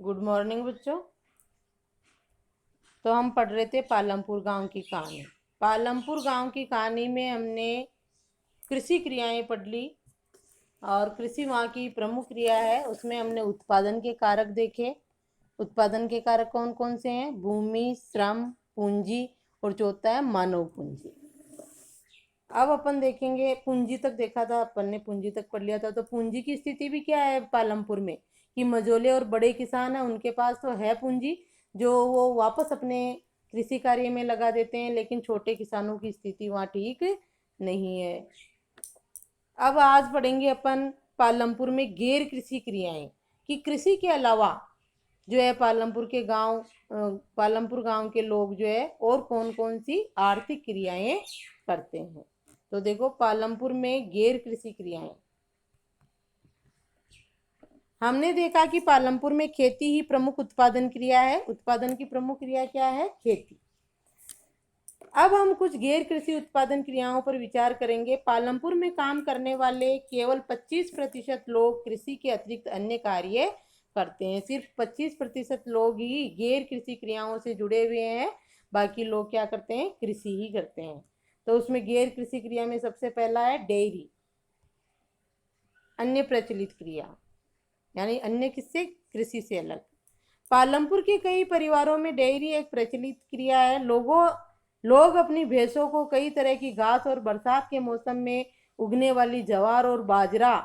Good morning बच्चों। तो हम पढ़ रहे थे पालमपुर गांव की कहानी। पालमपुर गांव की कहानी में हमने कृषि क्रियाएं पढ़ ली और कृषि वहाँ की प्रमुख क्रिया है। उसमें हमने उत्पादन के कारक देखे। उत्पादन के कारक कौन कौन से हैं? भूमि, श्रम, पूंजी और चौथा है मानव पूंजी। अब अपन देखेंगे, पूंजी तक देखा था अपन ने, पूंजी तक पढ़ लिया था। तो पूंजी की स्थिति भी क्या है पालमपुर में कि मझोले और बड़े किसान हैं, उनके पास तो है पूंजी जो वो वापस अपने कृषि कार्य में लगा देते हैं, लेकिन छोटे किसानों की स्थिति वहाँ ठीक नहीं है। अब आज पढ़ेंगे अपन पालमपुर में गैर कृषि क्रियाएं कि कृषि के अलावा जो है पालमपुर गांव के लोग जो है और कौन कौन सी आर्थिक क्रियाएं करते हैं। तो देखो, पालमपुर में गैर कृषि क्रियाएं हमने देखा कि पालमपुर में खेती ही प्रमुख उत्पादन क्रिया है। उत्पादन की प्रमुख क्रिया क्या है? खेती। अब हम कुछ गैर कृषि उत्पादन क्रियाओं पर विचार करेंगे। पालमपुर में काम करने वाले केवल 25% लोग कृषि के अतिरिक्त अन्य कार्य करते हैं। सिर्फ 25% लोग ही गैर कृषि क्रियाओं से जुड़े हुए हैं, बाकी लोग क्या करते हैं? कृषि ही करते हैं। तो उसमें गैर कृषि क्रिया में सबसे पहला है डेयरी। अन्य प्रचलित क्रिया यानी अन्य किससे? कृषि से अलग। पालमपुर के कई परिवारों में डेयरी एक प्रचलित क्रिया है। लोग अपनी भैंसों को कई तरह की घास और बरसात के मौसम में उगने वाली ज्वार और बाजरा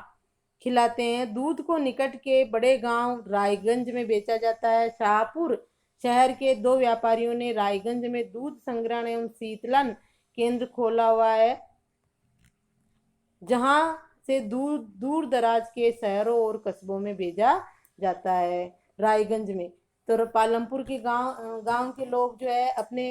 खिलाते हैं। दूध को निकट के बड़े गांव रायगंज में बेचा जाता है। शाहपुर शहर के 2 व्यापारियों ने रायगंज में दूध संग्रहण एवं शीतलन केंद्र खोला हुआ है, जहां से दूध दूर दराज के शहरों और कस्बों में भेजा जाता है। रायगंज में तो पालमपुर के गांव के लोग जो है अपने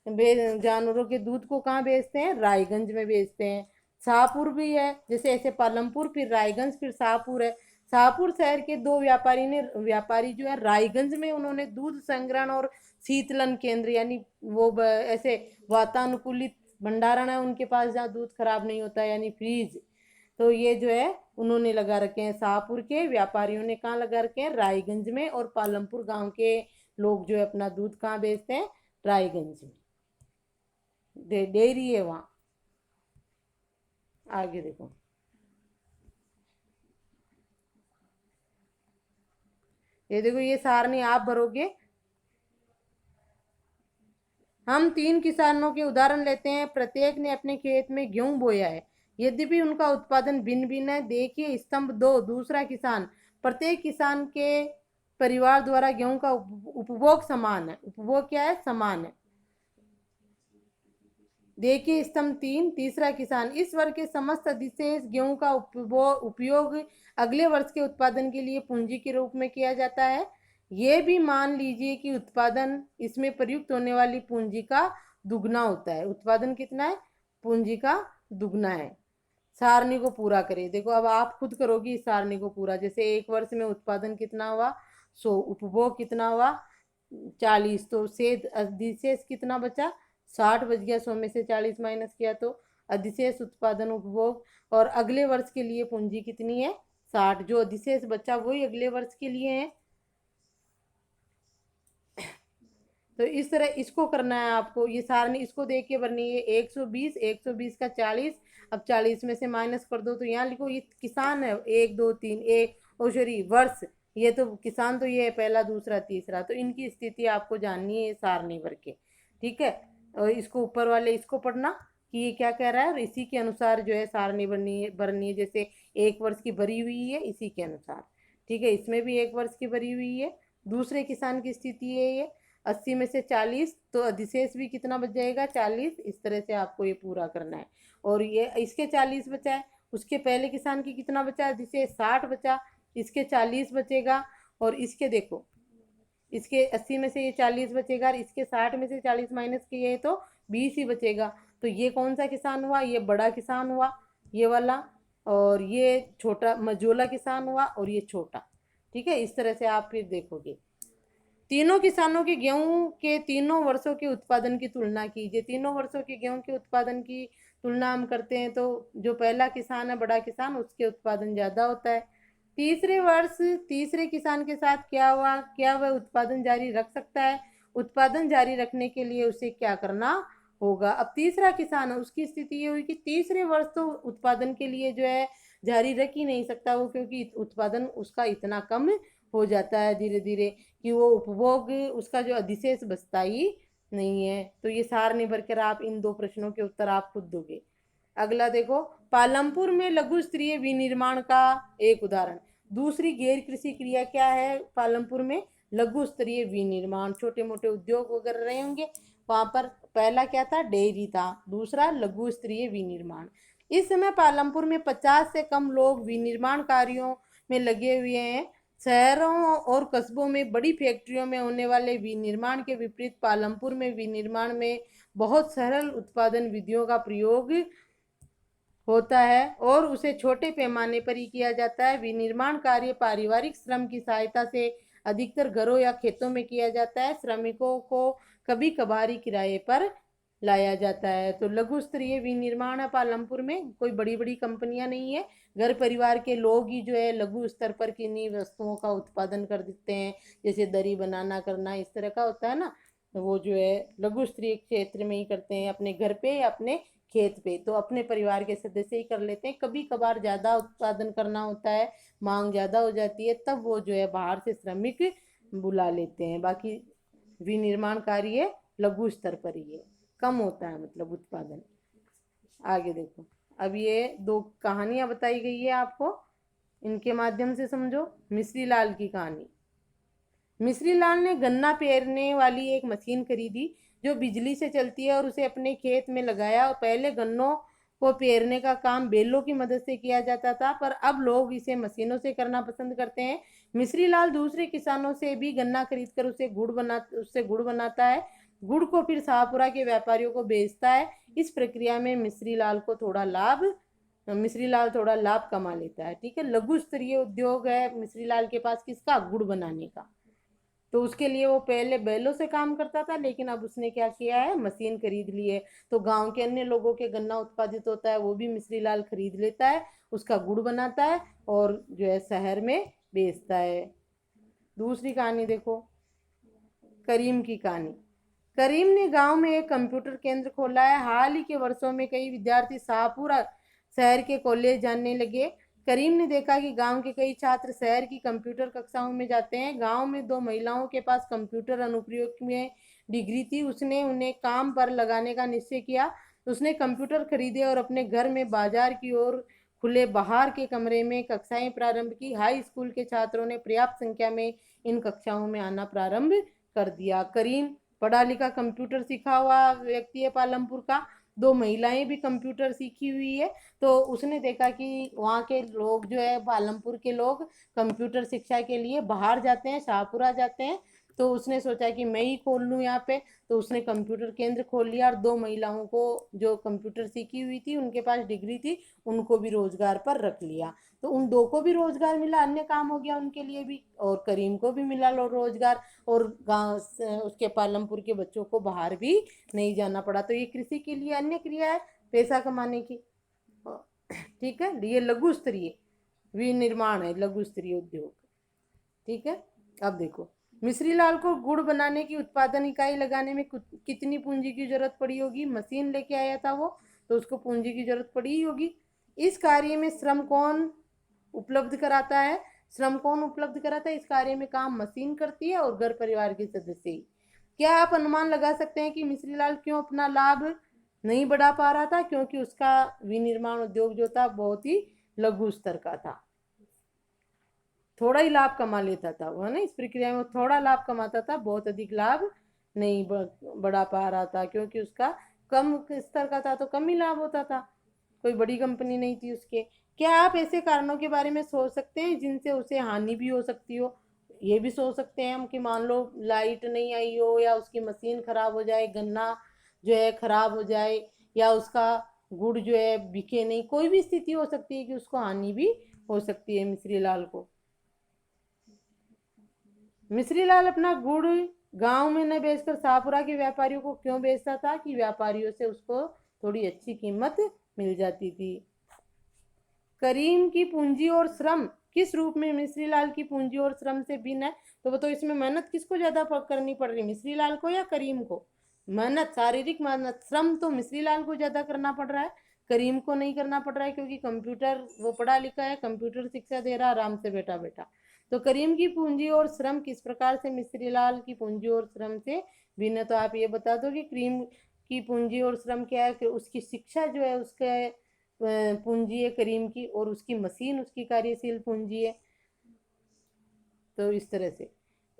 जानवरों के दूध को कहाँ बेचते हैं? रायगंज में बेचते हैं। शाहपुर भी है, जैसे ऐसे पालमपुर फिर रायगंज फिर शाहपुर है। शाहपुर शहर के 2 व्यापारी जो है रायगंज में उन्होंने दूध संग्रहण और शीतलन केंद्र यानी ऐसे वातानुकूलित भंडारण है उनके पास, जहाँ दूध खराब नहीं होता यानी फ्रीज। तो ये जो है उन्होंने लगा रखे हैं। शाहपुर के व्यापारियों ने कहाँ लगा रखे हैं? रायगंज में। और पालमपुर गांव के लोग जो है अपना दूध कहाँ बेचते हैं? रायगंज में। डेयरी है वहां। आगे देखो, ये देखो, ये सारणी आप भरोगे। हम 3 किसानों के उदाहरण लेते हैं। प्रत्येक ने अपने खेत में गेहूं बोया है, यद्यपि उनका उत्पादन भिन्न भिन्न है। देखिए स्तंभ 2, दूसरा किसान। प्रत्येक किसान के परिवार द्वारा गेहूं का उपभोग समान है। उपभोग क्या है? समान है। देखिए स्तंभ 3, तीसरा किसान। इस वर्ग के समस्त अधिशेष गेहूं का उपयोग अगले वर्ष के उत्पादन के लिए पूंजी के रूप में किया जाता है। ये भी मान लीजिए कि उत्पादन इसमें प्रयुक्त होने वाली पूंजी का दुगना होता है। उत्पादन कितना है? पूंजी का दुगना है। सारणी को पूरा करें। देखो अब आप खुद करोगी इस सारणी को पूरा। जैसे एक वर्ष में उत्पादन कितना हुआ? 100। उपभोग कितना हुआ? 40। तो से अधिशेष कितना बचा? 60 बच गया। 100 में से 40 माइनस किया तो अधिशेष उत्पादन उपभोग। और अगले वर्ष के लिए पूंजी कितनी है? 60। जो अधिशेष बचा वही अगले वर्ष के लिए है। तो इस तरह इसको करना है आपको। ये सारणी इसको देख के भरनी है। 120, 120 का 40। अब 40 में से माइनस कर दो तो यहाँ लिखो ये किसान है। 1 2 3 एक और सॉरी वर्ष। ये तो किसान तो ये है पहला, दूसरा, तीसरा। तो इनकी स्थिति आपको जाननी है सारणी भर के। ठीक है। और इसको ऊपर वाले इसको पढ़ना कि ये क्या कह रहा है, और इसी के अनुसार जो है सारणी भरनी है। जैसे 1 वर्ष की भरी हुई है इसी के अनुसार। ठीक है। इसमें भी 1 वर्ष की भरी हुई है। दूसरे किसान की स्थिति है ये। 80 में से 40 तो अधिशेष भी कितना बच जाएगा? 40। इस तरह से आपको ये पूरा करना है। और ये इसके 40 बचा है, उसके पहले किसान की कितना बचा? अधिशेष 60 बचा। इसके 40 बचेगा। और इसके देखो, इसके 80 में से ये 40 बचेगा, इसके 60 में से 40 माइनस किए तो 20 ही बचेगा। तो ये कौन सा किसान हुआ? ये बड़ा किसान हुआ, ये वाला। और ये छोटा मझोला किसान हुआ, और ये छोटा। ठीक है। इस तरह से आप फिर देखोगे। तीनों किसानों के गेहूं के तीनों वर्षों के उत्पादन की तुलना कीजिए। तीनों वर्षों के गेहूं के उत्पादन की तुलना हम करते हैं तो जो पहला किसान है बड़ा किसान, उसके उत्पादन ज़्यादा होता है। तीसरे वर्ष तीसरे किसान के साथ क्या हुआ, क्या वह उत्पादन जारी रख सकता है? उत्पादन जारी रखने के लिए उसे क्या करना होगा? अब तीसरा किसान है, उसकी स्थिति ये हुई कि तीसरे वर्ष तो उत्पादन के लिए जो है जारी रख ही नहीं सकता वो, क्योंकि उत्पादन उसका इतना कम हो जाता है धीरे धीरे कि वो उपभोग उसका जो अधिशेष बचता ही नहीं है। तो ये सार निर्भर कर आप इन दो प्रश्नों के उत्तर आप खुद दोगे। अगला देखो, पालमपुर में लघु स्तरीय विनिर्माण का एक उदाहरण। दूसरी गैर कृषि क्रिया क्या है पालमपुर में? लघु स्तरीय विनिर्माण, छोटे मोटे उद्योग वगैरह रहे होंगे वहां पर। पहला क्या था? डेयरी था। दूसरा लघु स्तरीय विनिर्माण। इस समय पालमपुर में 50 से कम लोग विनिर्माण कार्यों में लगे हुए हैं। शहरों और कस्बों में बड़ी फैक्ट्रियों में होने वाले विनिर्माण के विपरीत पालमपुर में विनिर्माण में बहुत सरल उत्पादन विधियों का प्रयोग होता है और उसे छोटे पैमाने पर ही किया जाता है। विनिर्माण कार्य पारिवारिक श्रम की सहायता से अधिकतर घरों या खेतों में किया जाता है। श्रमिकों को कभी कभार ही किराए पर लाया जाता है। तो लघु स्तरीय विनिर्माण है पालमपुर में, कोई बड़ी बड़ी कंपनियां नहीं है, घर परिवार के लोग ही जो है लघु स्तर पर किन्हीं वस्तुओं का उत्पादन कर देते हैं, जैसे दरी बनाना करना इस तरह का होता है ना, तो वो जो है लघु स्तरीय क्षेत्र में ही करते हैं, अपने घर पे या अपने खेत पे। तो अपने परिवार के सदस्य ही कर लेते हैं। कभी कभार ज़्यादा उत्पादन करना होता है, मांग ज़्यादा हो जाती है, तब वो जो है बाहर से श्रमिक बुला लेते हैं। बाकी विनिर्माण कार्य लघु स्तर पर ही है, कम होता है मतलब उत्पादन। आगे देखो, अब ये दो कहानियां बताई गई है आपको, इनके माध्यम से समझो। मिश्री लाल की कहानी। मिश्री लाल ने गन्ना पेरने वाली एक मशीन खरीदी जो बिजली से चलती है और उसे अपने खेत में लगाया। और पहले गन्नों को पेरने का काम बैलों की मदद से किया जाता था, पर अब लोग इसे मशीनों से करना पसंद करते हैं। मिश्री लाल दूसरे किसानों से भी गन्ना खरीदकर उससे गुड़ बनाता है। गुड़ को फिर शाहपुरा के व्यापारियों को बेचता है। इस प्रक्रिया में मिश्री लाल थोड़ा लाभ कमा लेता है। ठीक है, लघु स्तरीय उद्योग है मिश्री लाल के पास, किसका? गुड़ बनाने का। तो उसके लिए वो पहले बैलों से काम करता था, लेकिन अब उसने क्या किया है? मशीन खरीद ली है। तो गांव के अन्य लोगों के गन्ना उत्पादित होता है वो भी मिश्री लाल खरीद लेता है, उसका गुड़ बनाता है और जो है शहर में बेचता है। दूसरी कहानी देखो, करीम की कहानी। करीम ने गांव में एक कंप्यूटर केंद्र खोला है। हाल ही के वर्षों में कई विद्यार्थी शाहपुरा शहर के कॉलेज जाने लगे। करीम ने देखा कि गांव के कई छात्र शहर की कंप्यूटर कक्षाओं में जाते हैं। गांव में दो महिलाओं के पास कंप्यूटर अनुप्रयोग में डिग्री थी। उसने उन्हें काम पर लगाने का निश्चय किया। उसने कंप्यूटर खरीदे और अपने घर में बाजार की ओर खुले बाहर के कमरे में कक्षाएं प्रारंभ की। हाई स्कूल के छात्रों ने पर्याप्त संख्या में इन कक्षाओं में आना प्रारंभ कर दिया। करीम पढ़ा लिखा कंप्यूटर सीखा हुआ व्यक्ति है पालमपुर का। दो महिलाएं भी कंप्यूटर सीखी हुई है। तो उसने देखा कि वहाँ के लोग जो है पालमपुर के लोग कंप्यूटर शिक्षा के लिए बाहर जाते हैं, शाहपुरा जाते हैं। तो उसने सोचा कि मैं ही खोल लूँ यहाँ पे। तो उसने कंप्यूटर केंद्र खोल लिया और दो महिलाओं को जो कंप्यूटर सीखी हुई थी, उनके पास डिग्री थी, उनको भी रोजगार पर रख लिया। तो उन दो को भी रोजगार मिला, अन्य काम हो गया उनके लिए भी, और करीम को भी मिला लो रोजगार, और गांव उसके पालमपुर के बच्चों को बाहर भी नहीं जाना पड़ा। तो ये कृषि के लिए अन्य क्रिया है पैसा कमाने की। ठीक है, ये लघु स्तरीय विनिर्माण है, लघु स्तरीय उद्योग। ठीक है, अब देखो, मिश्री लाल को गुड़ बनाने की उत्पादन इकाई लगाने में कितनी पूंजी की जरूरत पड़ी होगी? मशीन लेके आया था वो, तो उसको पूंजी की जरूरत पड़ी ही होगी। इस कार्य में श्रम कौन उपलब्ध कराता है? श्रम कौन उपलब्ध कराता है? इस कार्य में काम मशीन करती है और घर परिवार के सदस्य ही। क्या आप अनुमान लगा सकते हैं कि मिश्री लाल क्यों अपना लाभ नहीं बढ़ा पा रहा था? क्योंकि उसका विनिर्माण उद्योग जो था बहुत ही लघु स्तर का था, थोड़ा ही लाभ कमा लेता था वो, है ना। इस प्रक्रिया में थोड़ा लाभ कमाता था, बहुत अधिक लाभ नहीं बढ़ा पा रहा था, क्योंकि उसका कम स्तर का था तो कम ही लाभ होता था, कोई बड़ी कंपनी नहीं थी उसके। क्या आप ऐसे कारणों के बारे में सोच सकते हैं जिनसे उसे हानि भी हो सकती हो? ये भी सोच सकते हैं हम कि मान लो लाइट नहीं आई हो, या उसकी मशीन खराब हो जाए, गन्ना जो है खराब हो जाए, या उसका गुड़ जो है बिके नहीं, कोई भी स्थिति हो सकती है कि उसको हानि भी हो सकती है मिश्री लाल को। मिश्री लाल अपना गुड़ गांव में न बेचकर शाहपुरा के व्यापारियों को क्यों बेचता था? कि व्यापारियों से उसको थोड़ी अच्छी कीमत मिल जाती थी। करीम की पूंजी और श्रम किस रूप में मिश्री लाल की पूंजी और श्रम से भिन्न है? तो बताओ इसमें मेहनत किसको ज्यादा करनी पड़ रही, मिश्री लाल को या करीम को? मेहनत, शारीरिक मेहनत, श्रम तो मिश्री लाल को ज्यादा करना पड़ रहा है, करीम को नहीं करना पड़ रहा है, क्योंकि कंप्यूटर वो पढ़ा लिखा है, कंप्यूटर शिक्षा दे रहा आराम से बैठा बैठा। तो करीम की पूंजी और श्रम किस प्रकार से मिश्री लाल की पूंजी और श्रम से भिन्न है? तो आप ये बता दो कि करीम की पूंजी और श्रम क्या है, कि उसकी शिक्षा जो है उसके पूंजी है करीम की, और उसकी मशीन उसकी कार्यशील पूंजी है। तो इस तरह से।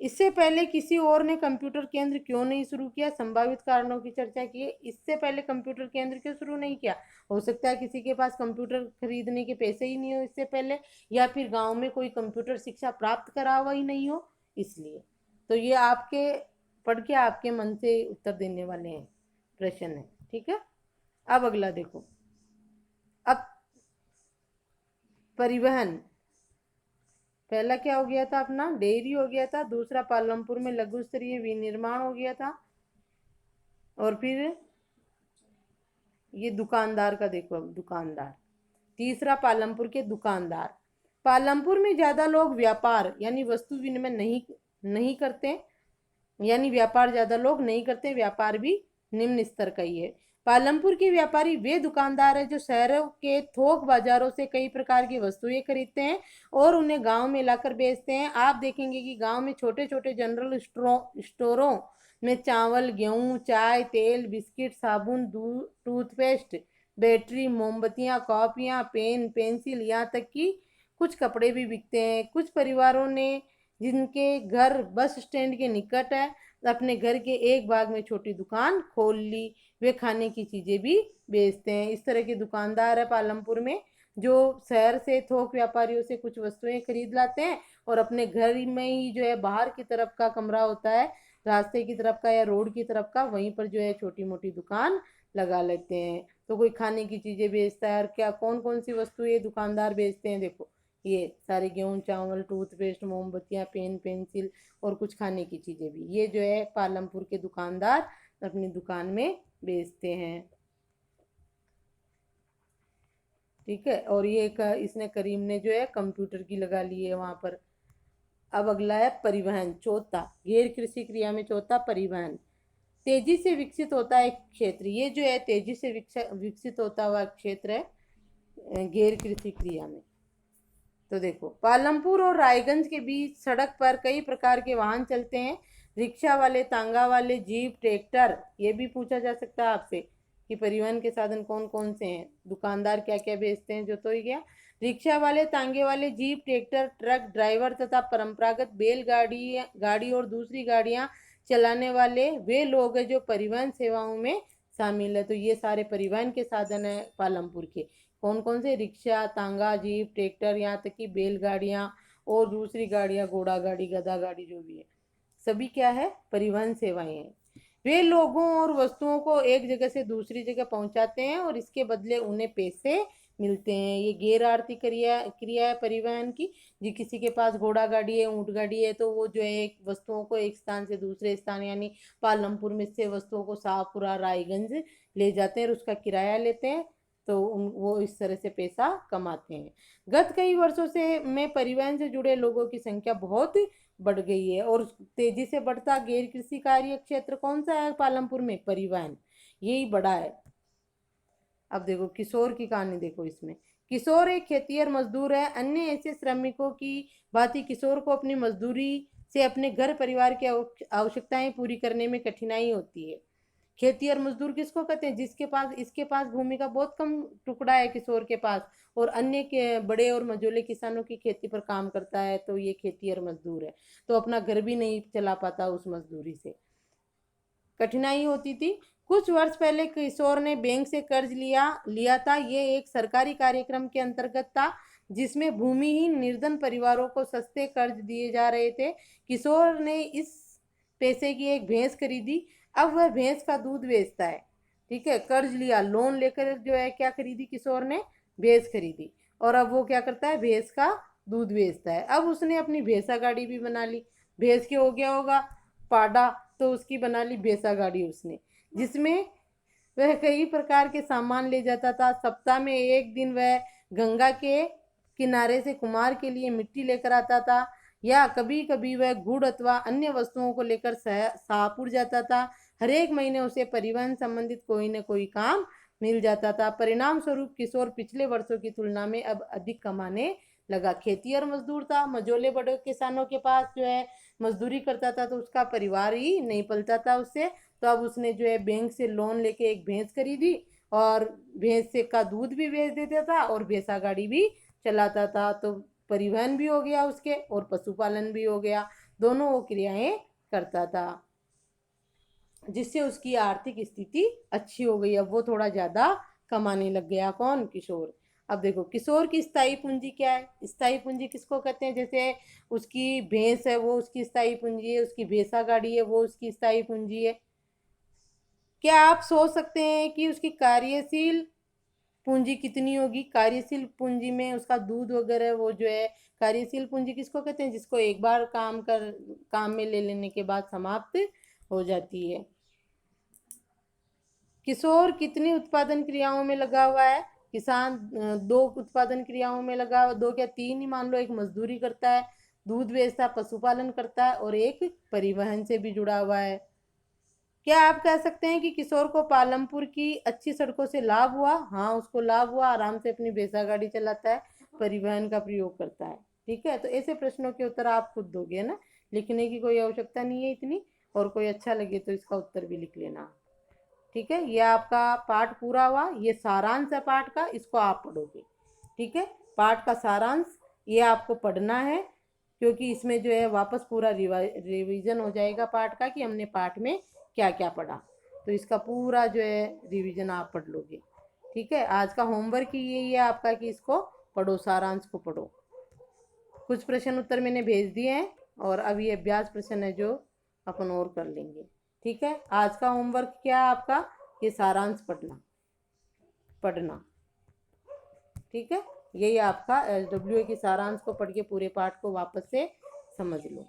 इससे पहले किसी और ने कंप्यूटर केंद्र क्यों नहीं शुरू किया? संभावित कारणों की चर्चा की है। इससे पहले कंप्यूटर केंद्र क्यों शुरू नहीं किया? हो सकता है किसी के पास कंप्यूटर खरीदने के पैसे ही नहीं हो इससे पहले, या फिर गांव में कोई कंप्यूटर शिक्षा प्राप्त करा हुआ ही नहीं हो, इसलिए। तो ये आपके पढ़ के आपके मन से उत्तर देने वाले हैं प्रश्न है, ठीक है। अब अगला देखो। अब परिवहन, पहला क्या हो गया था अपना, डेयरी हो गया था, दूसरा पालमपुर में लघु स्तरीय विनिर्माण हो गया था, और फिर ये दुकानदार का देखो, अब दुकानदार, तीसरा पालमपुर के दुकानदार। पालमपुर में ज्यादा लोग व्यापार यानी वस्तु विनिमय नहीं करते, यानी व्यापार ज्यादा लोग नहीं करते, व्यापार भी निम्न स्तर का ही है। पालमपुर के व्यापारी वे दुकानदार हैं जो शहरों के थोक बाजारों से कई प्रकार की वस्तुएं खरीदते हैं और उन्हें गांव में लाकर बेचते हैं। आप देखेंगे कि गांव में छोटे छोटे जनरल स्टोरों में चावल, गेहूं, चाय, तेल, बिस्किट, साबुन, दूध, टूथपेस्ट, बैटरी, मोमबत्तियां, कॉपियां, पेन, पेंसिल, यहाँ तक कि कुछ कपड़े भी बिकते हैं। कुछ परिवारों ने जिनके घर बस स्टैंड के निकट है अपने घर के एक भाग में छोटी दुकान खोल ली, वे खाने की चीजें भी बेचते हैं। इस तरह के दुकानदार है पालमपुर में, जो शहर से थोक व्यापारियों से कुछ वस्तुएं खरीद लाते हैं और अपने घर में ही जो है बाहर की तरफ का कमरा होता है, रास्ते की तरफ का या रोड की तरफ का, वहीं पर जो है छोटी मोटी दुकान लगा लेते हैं। तो कोई खाने की चीजें बेचता है, और क्या कौन कौन सी वस्तुएं दुकानदार बेचते हैं, देखो ये सारे गेहूं, चावल, टूथपेस्ट, मोमबत्तियां, पेन, पेंसिल और कुछ खाने की चीजें भी, ये जो है पालमपुर के दुकानदार अपनी दुकान में बेचते हैं, ठीक है। और ये इसने करीम ने जो है कंप्यूटर की लगा ली है वहां पर। अब अगला है परिवहन, चौथा, गैर कृषि क्रिया में चौथा परिवहन। तेजी से विकसित होता है क्षेत्र, ये जो है तेजी से विकसित होता हुआ क्षेत्र है गैर कृषि क्रिया में। तो देखो पालमपुर और रायगंज के बीच सड़क पर कई प्रकार के वाहन चलते हैं, रिक्शा वाले, तांगा वाले, जीप, ट्रैक्टर। ये भी पूछा जा सकता है आपसे कि परिवहन के साधन कौन कौन से हैं, दुकानदार क्या क्या बेचते हैं, जो तो ही गया। रिक्शा वाले, तांगे वाले, जीप, ट्रैक्टर, ट्रक ड्राइवर तथा परंपरागत बैलगाड़ी गाड़ी और दूसरी गाड़ियां चलाने वाले वे लोग हैं जो परिवहन सेवाओं में शामिल है। तो ये सारे परिवहन के साधन है पालमपुर के, कौन कौन से, रिक्शा, तांगा, जीप, ट्रैक्टर, यहाँ तक कि बैलगाड़ियाँ और दूसरी गाड़ियाँ, घोड़ा गाड़ी, गधा गाड़ी, जो भी है, सभी क्या है, परिवहन सेवाएं हैं। वे लोगों और वस्तुओं को एक जगह से दूसरी जगह पहुंचाते हैं और इसके बदले उन्हें पैसे मिलते हैं। ये गैर आर्थिक क्रिया है परिवहन की। जी किसी के पास घोड़ा गाड़ी है, ऊंट गाड़ी है, तो वो जो है एक वस्तुओं को एक स्थान से दूसरे स्थान, यानी पालमपुर में से वस्तुओं को शाहपुरा, रायगंज ले जाते हैं और उसका किराया लेते हैं, तो वो इस तरह से पैसा कमाते हैं। गत कई वर्षों से में परिवहन से जुड़े लोगों की संख्या बहुत बढ़ गई है, और तेजी से बढ़ता गैर कृषि कार्य क्षेत्र कौन सा है पालमपुर में, परिवहन, यही बड़ा है। अब देखो किशोर की कहानी, देखो इसमें किशोर एक खेतिहर मजदूर है। अन्य ऐसे श्रमिकों की भांति किशोर को अपनी मजदूरी से अपने घर परिवार की आवश्यकताएं पूरी करने में कठिनाई होती है। खेतिहर मजदूर किसको कहते हैं, जिसके पास, इसके पास भूमि का बहुत कम टुकड़ा है किशोर के पास, और अन्य के बड़े और मझोले किसानों की खेती पर काम करता है, तो ये खेतिहर मजदूर है। तो अपना घर भी नहीं चला पाता उस मजदूरी से, कठिनाई होती थी। कुछ वर्ष पहले किशोर ने बैंक से कर्ज लिया लिया था। ये एक सरकारी कार्यक्रम के अंतर्गत था जिसमें भूमिहीन निर्धन परिवारों को सस्ते कर्ज दिए जा रहे थे। किशोर ने इस पैसे की एक भैंस खरीदी। अब वह भैंस का दूध बेचता है, ठीक है। कर्ज लिया, लोन लेकर जो है क्या खरीदी किशोर ने, भैंस खरीदी, और अब वो क्या करता है, भैंस का दूध बेचता है। अब उसने अपनी भैंसा गाड़ी भी बना ली, भैंस के हो गया होगा पाडा, तो उसकी बना ली भैंसा गाड़ी उसने, जिसमें वह कई प्रकार के सामान ले जाता था। सप्ताह में एक दिन वह गंगा के किनारे से कुम्हार के लिए मिट्टी लेकर आता था, या कभी कभी वह गुड़ अथवा अन्य वस्तुओं को लेकर शाहपुर जाता था। हर एक महीने उसे परिवहन संबंधित कोई न कोई काम मिल जाता था। परिणाम स्वरूप किशोर पिछले वर्षों की तुलना में अब अधिक कमाने लगा। खेती और मजदूर था, मझोले बड़े किसानों के पास जो है मजदूरी करता था, तो उसका परिवार ही नहीं पलता था उससे। तो अब उसने जो है बैंक से लोन लेके एक भैंस खरीदी, और भैंस से का दूध भी बेच देता था और भैंसा गाड़ी भी चलाता था। तो परिवहन भी हो गया उसके और पशुपालन भी हो गया, दोनों वो क्रियाएं करता था, जिससे उसकी आर्थिक स्थिति अच्छी हो गई। अब वो थोड़ा ज्यादा कमाने लग गया। कौन? किशोर। अब देखो किशोर की स्थायी पूंजी क्या है। स्थायी पूंजी किसको कहते हैं? जैसे उसकी भैंस है वो उसकी स्थायी पूंजी है, उसकी भैंसा गाड़ी है वो उसकी स्थायी पूंजी है। क्या आप सोच सकते हैं कि उसकी कार्यशील पूंजी कितनी होगी? कार्यशील पूंजी में उसका दूध वगैरह वो जो है, कार्यशील पूंजी किसको कहते हैं? जिसको एक बार काम में ले लेने के बाद समाप्त हो जाती है। किशोर कितनी उत्पादन क्रियाओं में लगा हुआ है? किसान दो उत्पादन क्रियाओं में लगा हुआ, दो क्या तीन ही मान लो। एक मजदूरी करता है, दूध बेचता है, पशुपालन करता है, और एक परिवहन से भी जुड़ा हुआ है। क्या आप कह सकते हैं कि किशोर को पालमपुर की अच्छी सड़कों से लाभ हुआ? हाँ, उसको लाभ हुआ। आराम से अपनी भैंसा गाड़ी चलाता है, परिवहन का प्रयोग करता है। ठीक है, तो ऐसे प्रश्नों के उत्तर आप खुद दोगे ना, लिखने की कोई आवश्यकता नहीं है इतनी। और कोई अच्छा लगे तो इसका उत्तर भी लिख लेना। ठीक है, ये आपका पाठ पूरा हुआ। ये सारांश है पाठ का, इसको आप पढ़ोगे। ठीक है, पाठ का सारांश ये आपको पढ़ना है, क्योंकि इसमें जो है वापस पूरा रिवीजन हो जाएगा पाठ का, कि हमने पाठ में क्या क्या पढ़ा। तो इसका पूरा जो है रिवीजन आप पढ़ लोगे। ठीक है, आज का होमवर्क ही यही है आपका कि इसको पढ़ो, सारांश को पढ़ो। कुछ प्रश्न उत्तर मैंने भेज दिए हैं, और अब ये अभ्यास प्रश्न है जो अपन और कर लेंगे। ठीक है, आज का होमवर्क क्या है आपका? ये सारांश पढ़ना। ठीक है, यही आपका LWA की सारांश को पढ़ के पूरे पाठ को वापस से समझ लो।